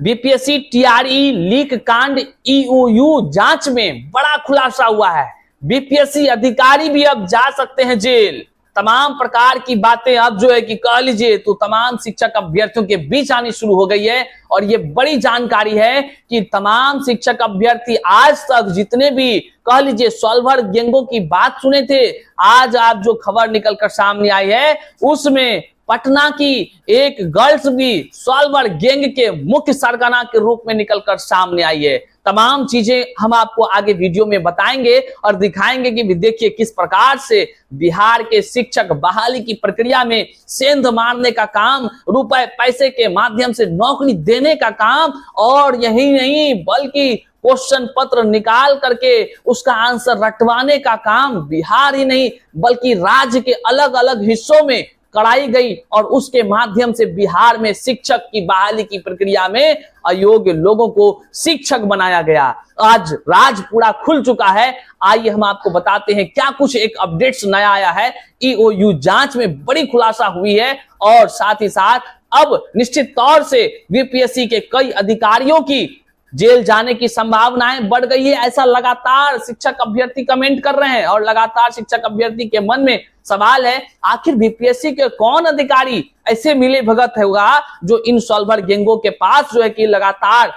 BPSC TRE leak कांड EOU जांच में बड़ा खुलासा हुआ है। बीपीएससी अधिकारी भी अब जा सकते हैं जेल। तमाम प्रकार की बातें अब जो है कि कह लीजिए तो तमाम शिक्षक अभ्यर्थियों के बीच आनी शुरू हो गई है। और ये बड़ी जानकारी है कि तमाम शिक्षक अभ्यर्थी आज तक जितने भी कह लीजिए सॉल्वर गैंगों की बात सुने थे, आज आप जो खबर निकलकर सामने आई है उसमें पटना की एक गर्ल्स भी सॉल्वर गैंग के मुख्य सरगना के रूप में निकलकर सामने आई है। तमाम चीजें हम आपको आगे वीडियो में बताएंगे और दिखाएंगे कि देखिए किस प्रकार से बिहार के शिक्षक बहाली की प्रक्रिया में सेंध मारने का काम, रुपए पैसे के माध्यम से नौकरी देने का काम, और यही नहीं बल्कि क्वेश्चन पत्र निकाल करके उसका आंसर रटवाने का काम बिहार ही नहीं बल्कि राज्य के अलग अलग हिस्सों में कराई गई। और उसके माध्यम से बिहार में शिक्षक की बहाली की प्रक्रिया में अयोग्य लोगों को शिक्षक बनाया गया। आज राज पूरा खुल चुका है। आइए हम आपको बताते हैं क्या कुछ एक अपडेट्स नया आया है। ईओयू जांच में बड़ी खुलासा हुई है और साथ ही साथ अब निश्चित तौर से बीपीएससी के कई अधिकारियों की जेल जाने की संभावनाएं बढ़ गई है। ऐसा लगातार शिक्षक अभ्यर्थी कमेंट कर रहे हैं और लगातार शिक्षक अभ्यर्थी के मन में सवाल है, आखिर बीपीएससी के कौन अधिकारी ऐसे मिले भगत होगा जो इन सॉल्वर गैंगों के पास जो है कि लगातार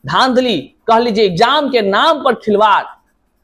धांधली कह लीजिए एग्जाम के नाम पर खिलवाड़,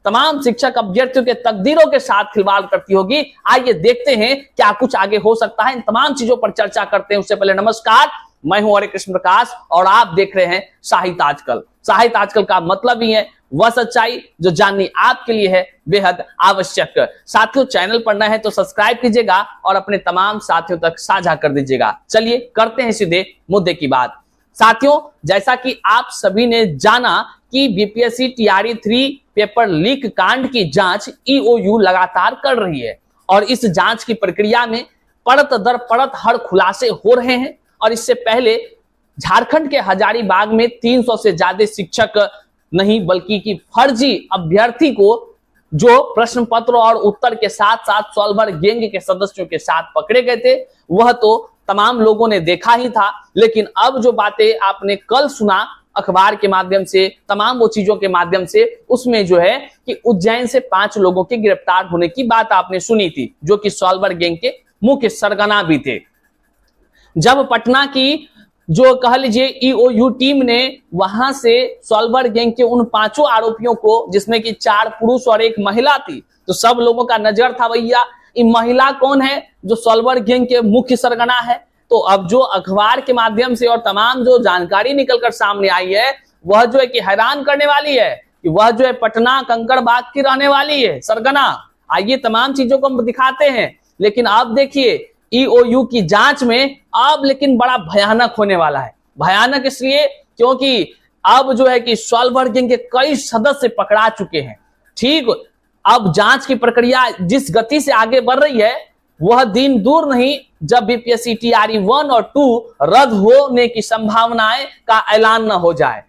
तमाम शिक्षक अभ्यर्थियों के तकदीरों के साथ खिलवाड़ करती होगी। आइए देखते हैं क्या कुछ आगे हो सकता है। इन तमाम चीजों पर चर्चा करते हैं। उससे पहले नमस्कार, मैं हूं हरे कृष्ण प्रकाश और आप देख रहे हैं साहित्य आजकल। साहित्य आजकल का मतलब ही है वह सच्चाई जो जाननी आपके लिए है बेहद आवश्यक। साथियों, चैनल पर नए हैं तो सब्सक्राइब कीजिएगा और अपने तमाम साथियों तक साझा कर दीजिएगा। चलिए करते हैं सीधे मुद्दे की बात। साथियों, जैसा कि आप सभी ने जाना कि बीपीएससी टीआरई 3 पेपर लीक कांड की जांच ईओयू लगातार कर रही है और इस जांच की प्रक्रिया में परत दर परत हर खुलासे हो रहे हैं। और इससे पहले झारखंड के हजारीबाग में 300 से ज्यादा शिक्षक नहीं बल्कि कि फर्जी अभ्यर्थी को जो प्रश्न पत्र और उत्तर के साथ साथ सॉल्वर गैंग के सदस्यों के साथ पकड़े गए थे वह तो तमाम लोगों ने देखा ही था। लेकिन अब जो बातें आपने कल सुना अखबार के माध्यम से, तमाम वो चीजों के माध्यम से, उसमें जो है कि उज्जैन से 5 लोगों के गिरफ्तार होने की बात आपने सुनी थी जो कि सॉल्वर गैंग के मुख्य सरगना भी थे। जब पटना की जो कह लीजिए ईओयू टीम ने वहां से सॉल्वर गैंग के उन 5 आरोपियों को, जिसमें कि 4 पुरुष और 1 महिला थी, तो सब लोगों का नजर था भैया ये महिला कौन है जो सॉल्वर गैंग के मुख्य सरगना है। तो अब जो अखबार के माध्यम से और तमाम जो जानकारी निकलकर सामने आई है वह जो है कि हैरान करने वाली है कि वह जो है पटना कंकड़बाग की रहने वाली है सरगना। आइए तमाम चीजों को हम दिखाते हैं। लेकिन अब देखिए ईओयू की जांच में अब लेकिन बड़ा भयानक होने वाला है। भयानक इसलिए क्योंकि अब जो है कि सॉल्वर गैंग के कई सदस्य पकड़ा चुके हैं। ठीक, अब जांच की प्रक्रिया जिस गति से आगे बढ़ रही है वह दिन दूर नहीं जब बीपीएससी टीआरई 1 और 2 रद्द होने की संभावनाएं का ऐलान न हो जाए।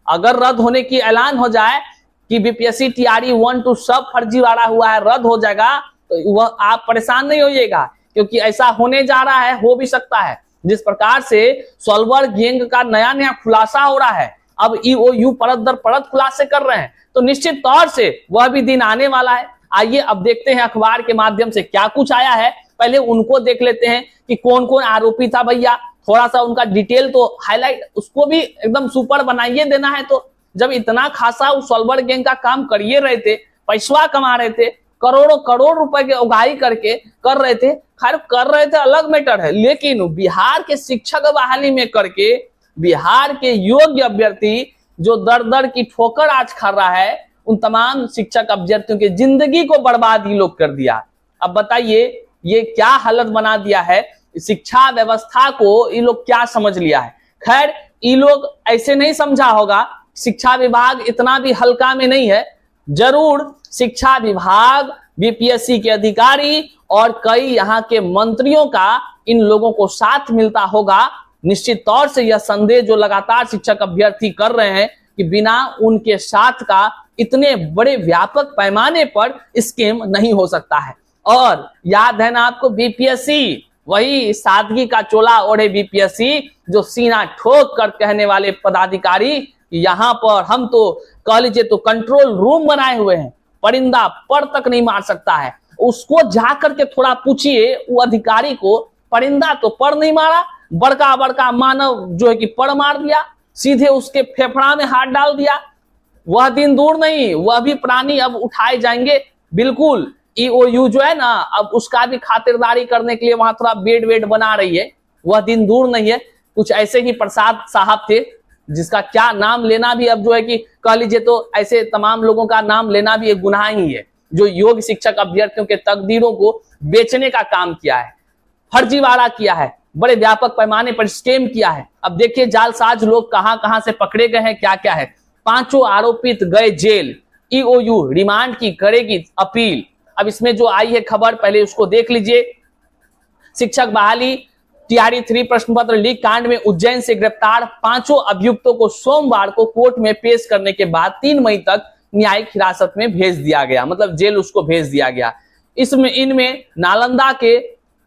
अगर रद्द होने की ऐलान हो जाए कि बीपीएससी टीआरई 1, 2 सब फर्जीवाड़ा हुआ है, रद्द हो जाएगा, तो वह आप परेशान नहीं होइएगा क्योंकि ऐसा होने जा रहा है, हो भी सकता है। जिस प्रकार से सॉल्वर गैंग का नया नया खुलासा हो रहा है, अब ईओयू परत दर परत खुलासे कर रहे हैं, तो निश्चित तौर से वह भी दिन आने वाला है। आइए अब देखते हैं अखबार के माध्यम से क्या कुछ आया है। पहले उनको देख लेते हैं कि कौन कौन आरोपी था भैया, थोड़ा सा उनका डिटेल तो हाईलाइट, उसको भी एकदम सुपर बनाइए देना है। तो जब इतना खासा सॉल्वर गैंग का काम करिए रहे थे, पैसा कमा रहे थे, करोड़ों करोड़ रुपए के उगाही करके कर रहे थे, खैर कर रहे थे अलग मैटर है, लेकिन बिहार के शिक्षक बहाली में करके बिहार के योग्य अभ्यर्थी जो दर दर की ठोकर आज खा रहा है, उन तमाम शिक्षक अभ्यर्थियों की जिंदगी को बर्बाद ही लोग कर दिया। अब बताइए ये क्या हालत बना दिया है शिक्षा व्यवस्था को, ये लोग क्या समझ लिया है। खैर ये लोग ऐसे नहीं समझा होगा, शिक्षा विभाग इतना भी हल्का में नहीं है। जरूर शिक्षा विभाग, बीपीएससी के अधिकारी और कई यहाँ के मंत्रियों का इन लोगों को साथ मिलता होगा। निश्चित तौर से यह संदेह जो लगातार शिक्षक अभ्यर्थी कर रहे हैं कि बिना उनके साथ का इतने बड़े व्यापक पैमाने पर स्कीम नहीं हो सकता है। और याद है ना आपको, बीपीएससी वही सादगी का चोला ओढ़े बीपीएससी, जो सीना ठोक कर कहने वाले पदाधिकारी, यहाँ पर हम तो कह लीजिए तो कंट्रोल रूम बनाए हुए हैं, परिंदा पर तक नहीं मार सकता है। उसको जाकर के थोड़ा पूछिए वो अधिकारी को, परिंदा तो पर नहीं मारा, बड़का बड़का मानव जो है कि पर मार दिया, सीधे उसके फेफड़ा में हाथ डाल दिया। वह दिन दूर नहीं, वह भी प्राणी अब उठाए जाएंगे। बिल्कुल ईओयू जो है ना, अब उसका भी खातिरदारी करने के लिए वहां थोड़ा बेड वेड बना रही है। वह दिन दूर नहीं है। कुछ ऐसे ही प्रसाद साहब थे, जिसका क्या नाम लेना भी अब जो है कि कह लीजिए तो ऐसे तमाम लोगों का नाम लेना भी एक गुनाह ही है, जो योग शिक्षक अभ्यर्थियों के तकदीरों को बेचने का काम किया है, फर्जीवाड़ा किया है, बड़े व्यापक पैमाने पर स्कैम किया है। अब देखिए जालसाज लोग कहां कहां से पकड़े गए हैं, क्या क्या है। 5 आरोपित गए जेल, ईओयू रिमांड की करेगी अपील। अब इसमें जो आई है खबर, पहले उसको देख लीजिए। शिक्षक बहाली टीआरई 3 प्रश्न पत्र लीक कांड में उज्जैन से गिरफ्तार 5 अभियुक्तों को सोमवार को कोर्ट में पेश करने के बाद 3 मई तक न्यायिक हिरासत में भेज दिया गया, मतलब जेल उसको भेज दिया गया। इसमें इनमें नालंदा के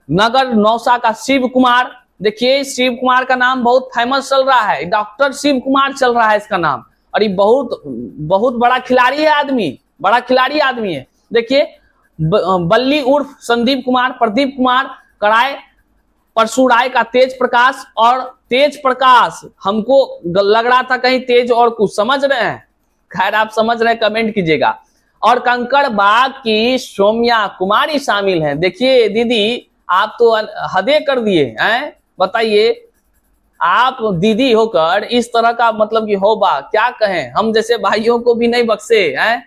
नगर नौसा का शिव कुमार, देखिए शिव कुमार का नाम बहुत फेमस चल रहा है, डॉक्टर शिव कुमार चल रहा है इसका नाम, और ये बहुत बड़ा खिलाड़ी है आदमी, बड़ा खिलाड़ी आदमी है। देखिए बल्ली उर्फ संदीप कुमार, प्रदीप कुमार, कराय परशुराय का तेज प्रकाश, और तेज प्रकाश हमको लग रहा था कहीं तेज और कुछ, समझ रहे हैं, खैर आप समझ रहे हैं कमेंट कीजिएगा। और कंकड़ बाग की सौम्या कुमारी शामिल हैं। देखिए दीदी आप तो हदे कर दिए हैं, बताइए आप दीदी होकर इस तरह का मतलब कि हो बा, क्या कहें, हम जैसे भाइयों को भी नहीं बख्शे हैं।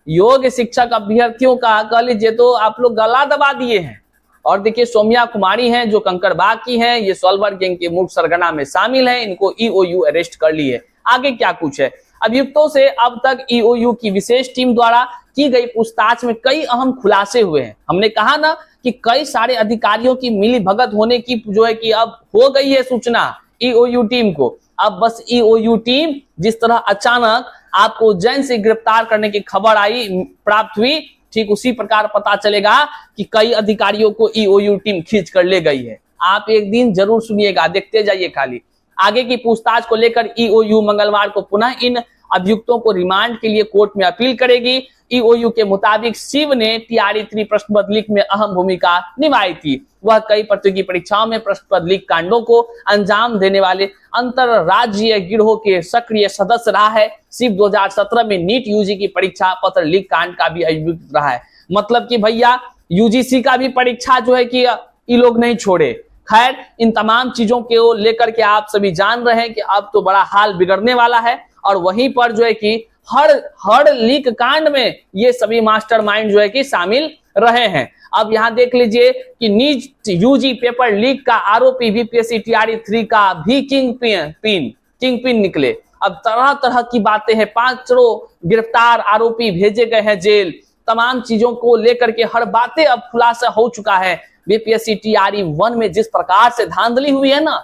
योग शिक्षक अभ्यर्थियों का कह लीजिए तो आप लोग गला दबा दिए हैं। और देखिए सौम्या कुमारी हैं जो कंकड़बाग की हैं, ये सोलवर गैंग के मुख्य सरगना में शामिल हैं, इनको ईओयू अरेस्ट कर लिए। आगे क्या कुछ है, अभियुक्तों से अब तक ईओयू की विशेष टीम द्वारा की गई पूछताछ में कई अहम खुलासे हुए हैं। हमने कहा ना कि कई सारे अधिकारियों की मिली भगत होने की जो है कि अब हो गई है सूचना ईओयू टीम को। अब बस ईओयू टीम जिस तरह अचानक आपको उज्जैन से गिरफ्तार करने की खबर आई प्राप्त हुई, ठीक उसी प्रकार पता चलेगा कि कई अधिकारियों को ईओयू टीम खींच कर ले गई है। आप एक दिन जरूर सुनिएगा, देखते जाइए खाली। आगे की पूछताछ को लेकर ईओयू मंगलवार को पुनः इन अभियुक्तों को रिमांड के लिए कोर्ट में अपील करेगी। ईओयू के मुताबिक शिव ने टीआरई 3 प्रश्न पत्र लीक में अहम भूमिका निभाई थी। वह कई प्रतियोगी परीक्षाओं में प्रश्न पत्र लीक कांडों को अंजाम देने वाले अंतरराज्यीय गिरोह के सक्रिय सदस्य रहा है। शिव 2017 में नीट यूजी की परीक्षा पत्र लीक कांड का भी अभियुक्त रहा है। मतलब कि भैया यूजीसी का भी परीक्षा जो है कि ये लोग नहीं छोड़े। खैर इन तमाम चीजों को लेकर के आप सभी जान रहे हैं कि अब तो बड़ा हाल बिगड़ने वाला है। और वहीं पर जो है कि हर लीक कांड में ये सभी मास्टरमाइंड जो है कि शामिल रहे हैं। अब यहां देख लीजिए कि नीट यूजी पेपर लीक का आरोपी बीपीएससी टीआरई 3 का भी किंग पिन निकले। अब तरह तरह की बातें हैं, 5 गिरफ्तार आरोपी भेजे गए हैं जेल। तमाम चीजों को लेकर के हर बातें अब खुलासा हो चुका है। बीपीएससी टीआरई 1 में जिस प्रकार से धांधली हुई है ना,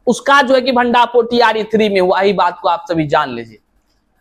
उसका जो है कि भंडाफोड़ टीआरई 3 में हुआ। ही बात को आप सभी जान लीजिए।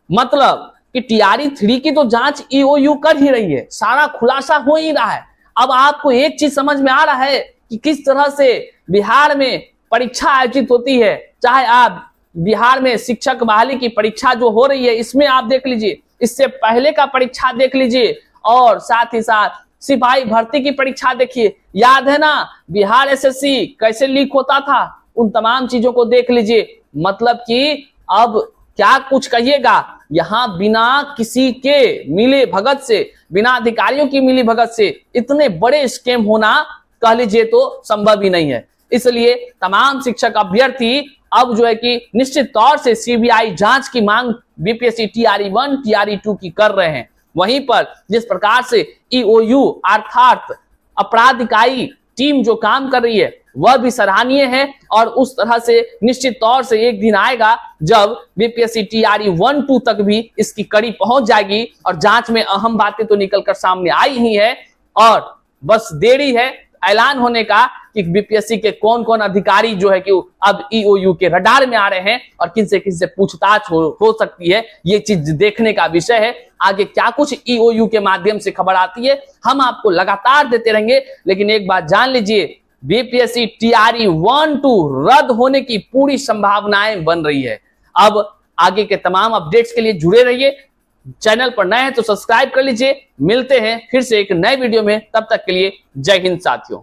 मतलब कि टीआरई 3 की तो जांच ईओयू कर ही रही है, सारा खुलासा हो ही रहा है। अब आपको एक चीज समझ में आ रहा है कि किस तरह से बिहार में परीक्षा आयोजित होती है। चाहे आप बिहार में शिक्षक बहाली की परीक्षा जो हो रही है, इसमें आप देख लीजिए, इससे पहले का परीक्षा देख लीजिए, और साथ ही साथ सिपाही भर्ती की परीक्षा देखिए। याद है ना बिहार एसएससी कैसे लीक होता था, उन तमाम चीजों को देख लीजिए। मतलब कि अब क्या कुछ कहिएगा, यहां बिना किसी के मिले भगत से, बिना अधिकारियों की मिली भगत से इतने बड़े स्कैम होना कह लीजिए तो संभव ही नहीं है। इसलिए तमाम शिक्षक अभ्यर्थी अब जो है कि निश्चित तौर से सीबीआई जांच की मांग बीपीएससी टीआरई 1 टीआरई 2 की कर रहे हैं। वहीं पर जिस प्रकार से ईओयू अर्थात अपराध इकाई टीम जो काम कर रही है वह भी सराहनीय है। और उस तरह से निश्चित तौर से एक दिन आएगा जब बीपीएससी टीआरई 1, 2 तक भी इसकी कड़ी पहुंच जाएगी और जांच में अहम बातें तो निकलकर सामने आई ही है। और बस देरी है ऐलान होने का कि बीपीएससी के कौन कौन अधिकारी जो है कि अब ईओयू के रडार में आ रहे हैं और किन से पूछताछ हो सकती है, ये चीज देखने का विषय है। आगे क्या कुछ ईओयू के माध्यम से खबर आती है हम आपको लगातार देते रहेंगे। लेकिन एक बात जान लीजिए, बीपीएससी टीआरई 1-2 रद्द होने की पूरी संभावनाएं बन रही है। अब आगे के तमाम अपडेट्स के लिए जुड़े रहिए। चैनल पर नए हैं तो सब्सक्राइब कर लीजिए। मिलते हैं फिर से एक नए वीडियो में, तब तक के लिए जय हिंद साथियों।